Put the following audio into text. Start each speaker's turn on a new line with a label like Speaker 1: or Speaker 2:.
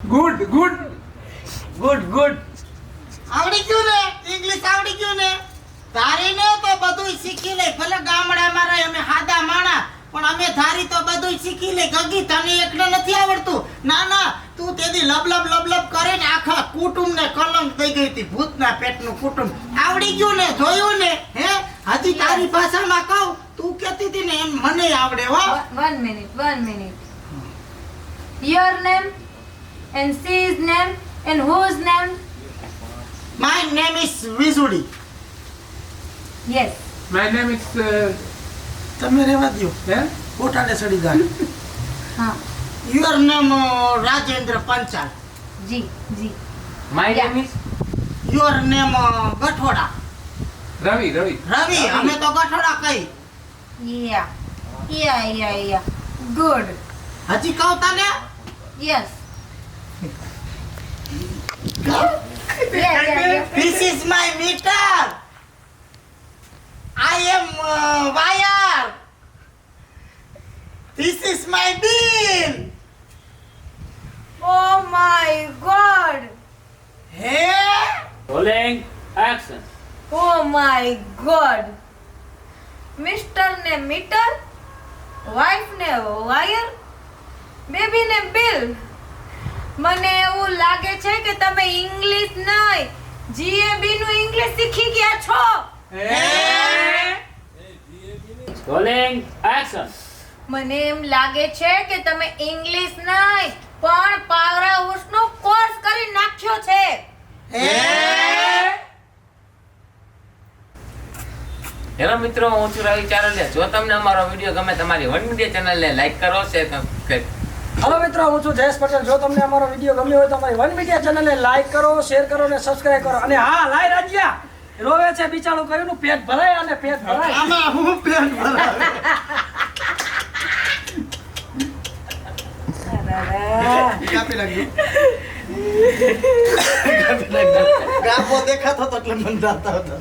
Speaker 1: Good good
Speaker 2: good good
Speaker 3: આવડી ગયું ને ઇંગ્લિશ આવડી ગયું ને ધારી ને તો બધુંય શીખી લે ભલે ગામડામાં રહે અમે હાદા માણા પણ અમે ધારી તો બધુંય શીખી લે ગગી તને એકને નથી આવડતું ના ના તું તેદી લબલબ કરીને આખા કુટુંબને કલંક થઈ ગઈ હતી ભૂતના પેટનું કુટુંબ આવડી ગયું ને જોયું ને હે હજી તારી ભાષામાં કહું તું કહેતી હતી ને એમ મને આવડે હો
Speaker 4: One minute. Your name and she's name and whose name?
Speaker 3: My name is Vijudi
Speaker 4: Yes.
Speaker 1: My name is
Speaker 3: તમે રહેવા દો
Speaker 1: હે
Speaker 3: કોટાડે સડી જાય
Speaker 4: हाँ.
Speaker 3: Your name Rajendra Panchal
Speaker 4: ji.
Speaker 2: My name is
Speaker 3: your name Gathoda
Speaker 1: Ravi Ravi
Speaker 3: Ravi અમે તો ગઠોડા કહી
Speaker 4: Yeah. Good.
Speaker 3: હજી કહું તને
Speaker 4: Yes. Yeah.
Speaker 3: This is my meter. I am wire. This is my bill.
Speaker 4: Oh my God.
Speaker 3: Hey?
Speaker 2: Rolling action
Speaker 4: Oh my God. Mr. ને metre, wife ને wire, baby ને bill. મને એવું લાગે છે કે તમે ઇંગ્લિશ નહીં જીએબી નું ઇંગ્લિશ શીખી ગયા છો.
Speaker 2: રોલિંગ એક્શન
Speaker 4: મને એમ લાગે છે કે તમે ઇંગ્લિશ નહીં પણ પાવર હાઉસ નો કોર્સ કરી નાખ્યો છે.
Speaker 2: હેલો મિત્રો, હું છું રવિ ચારલિયા. જો તમને અમારો વિડીયો ગમે, તમારી વન મીડિયા ચેનલને લાઈક કરો, શેર કરો.
Speaker 5: હેલો મિત્રો, હું છું જયેશ પટેલ. જો તમને અમારો વિડીયો ગમ્યો હોય તો અમારી વન મીડિયા ચેનલને લાઈક કરો, શેર કરો અને સબસ્ક્રાઇબ કરો. અને હા, લાઈ રાજ્યા રોવે છે બિચારું, કર્યું પેટ ભરાય અને પેટ ભરાય.
Speaker 3: આમાં હું પેન ભરાવે. કાપી નાખ્યું. ગાભો દેખાતો તો એટલે મને દાતા હતા.